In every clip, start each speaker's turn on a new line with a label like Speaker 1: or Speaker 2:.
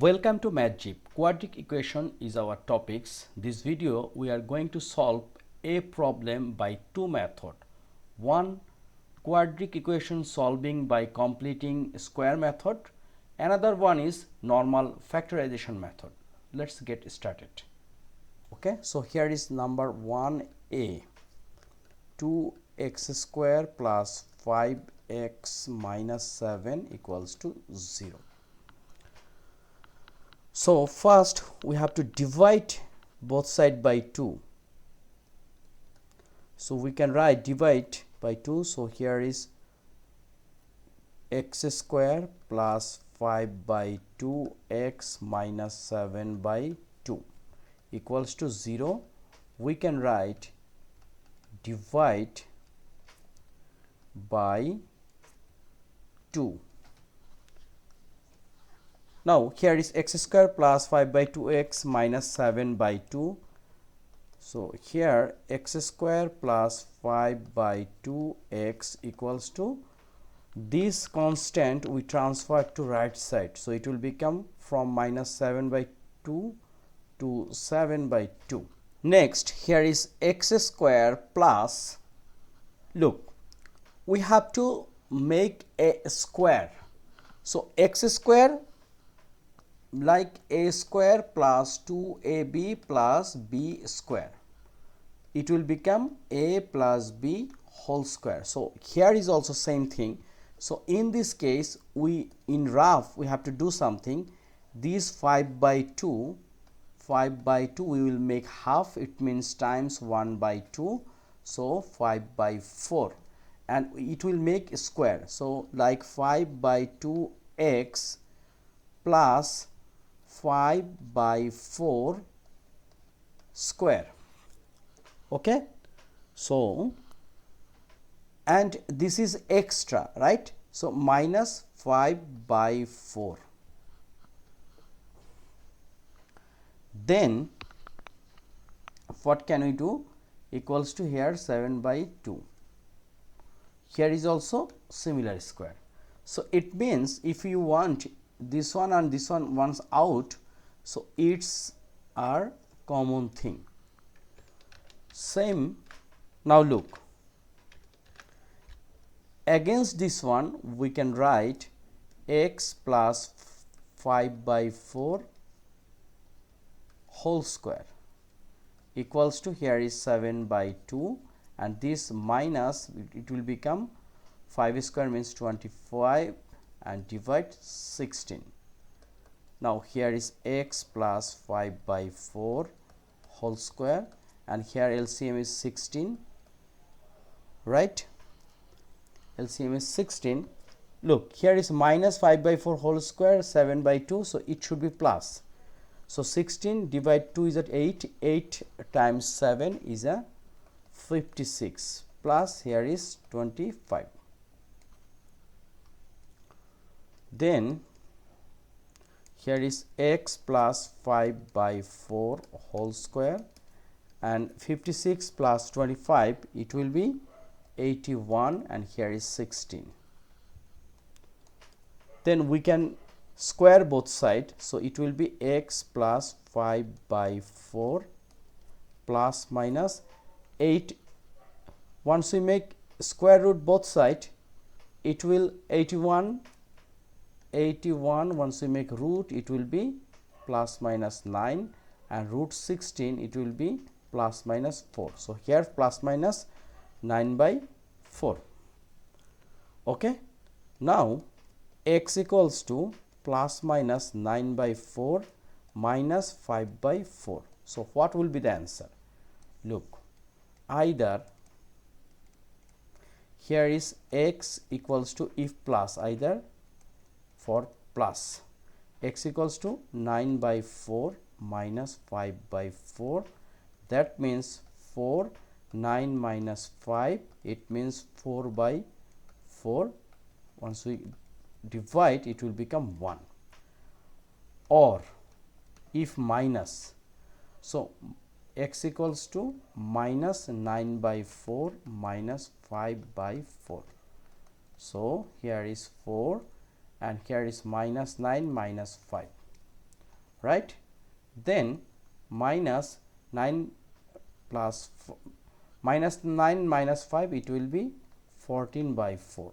Speaker 1: Welcome to MathJip. Quadratic equation is our topics. This video we are going to solve a problem by two methods. One, quadratic equation solving by completing square method. Another one is normal factorization method. Let's get started. Okay, so here is number 1a. 2x square plus 5x minus 7 equals to 0. So first we have to divide both sides by 2. So we can write divide by 2. So here is x square plus 5 by 2 x minus 7 by 2 equals to 0. We can write divide by 2. Now here is x square plus 5 by 2x minus 7 by 2. So here x square plus 5 by 2x equals to this constant we transfer to right side. So it will become from minus 7 by 2 to 7 by 2. Next here is x square plus, look, we have to make a square. So x square like a square plus 2ab plus b square, it will become a plus b whole square. So here is also same thing. So in this case we in rough we have to do something. This 5 by 2 we will make half, it means times 1 by 2, so 5 by 4, and it will make a square. So like 5 by 2x plus 5 by 4 square. Okay, so and this is extra, right? So minus 5 by 4. Then what can we do? Equals to here 7 by 2. Here is also similar square. So it means if you want this one and this one once out, so it's our common thing. Same. Now look, against this one we can write x plus 5 by 4 whole square equals to here is 7 by 2, and this minus it will become 5 square means 25 and divide 16. Now here is x plus 5 by 4 whole square, and here LCM is 16, right? LCM is 16. Look, here is minus 5 by 4 whole square, 7 by 2, so it should be plus. So 16 divide 2 is at 8, 8 times 7 is a 56, plus here is 25. Then here is x plus 5 by 4 whole square, and 56 plus 25 it will be 81, and here is 16. Then we can square both sides, so it will be x plus 5 by 4 plus minus 8. Once we make square root both sides, it will 81. Once we make root, it will be plus minus 9, and root 16 it will be plus minus 4. So here plus minus 9 by 4. Okay, now x equals to plus minus 9 by 4 minus 5 by 4. So what will be the answer? Look, either here is x equals to, if plus, either for plus x equals to 9 by 4 minus 5 by 4, that means 4, 9 minus 5, it means 4 by 4. Once we divide, it will become 1. Or if minus, so x equals to minus 9 by 4 minus 5 by 4. So here is 4 and here is minus 9 minus 5. right? Then minus 9 plus minus 9 minus 5, it will be 14 by 4.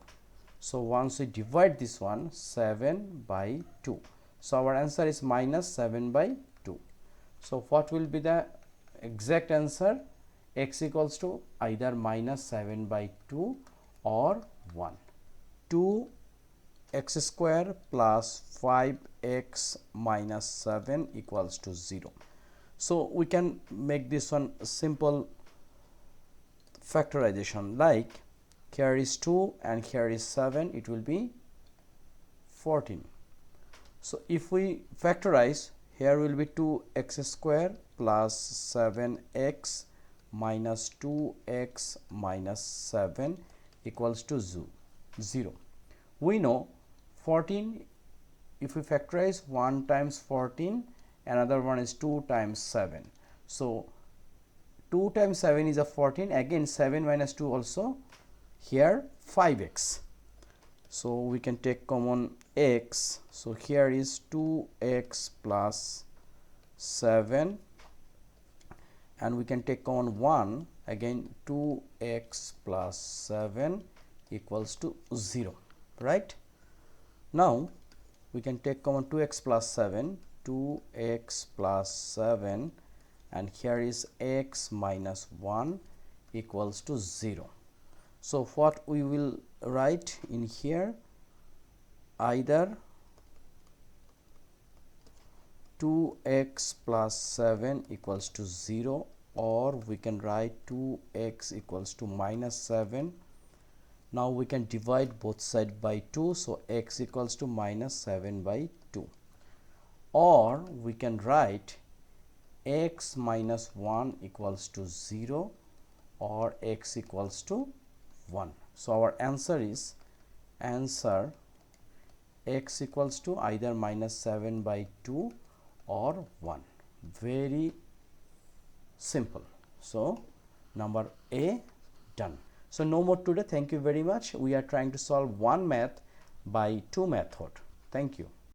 Speaker 1: So once we divide this one, 7 by 2. So our answer is minus 7 by 2. So what will be the exact answer? X equals to either minus 7 by 2 or 1. 2x square plus 5x minus 7 equals to 0. So we can make this one simple factorization, like here is 2 and here is 7, it will be 14. So if we factorize, here will be 2x square plus 7x minus 2x minus 7 equals to 0. We know 14, if we factorize, 1 times 14, another one is 2 times 7. So 2 times 7 is a 14, again 7 minus 2 also, here 5x. So we can take common x. So here is 2x plus 7, and we can take common 1, again 2x plus 7 equals to 0, right? Now we can take common 2x plus 7, 2x plus 7, and here is x minus 1 equals to 0. So what we will write in here, either 2x plus 7 equals to 0, or we can write 2x equals to minus 7. Now we can divide both sides by 2, so x equals to minus 7 by 2. Or we can write x minus 1 equals to 0, or x equals to 1. So our answer is x equals to either minus 7 by 2 or 1. Very simple. So number A done. So no more today. Thank you very much. We are trying to solve one math by two method. Thank you.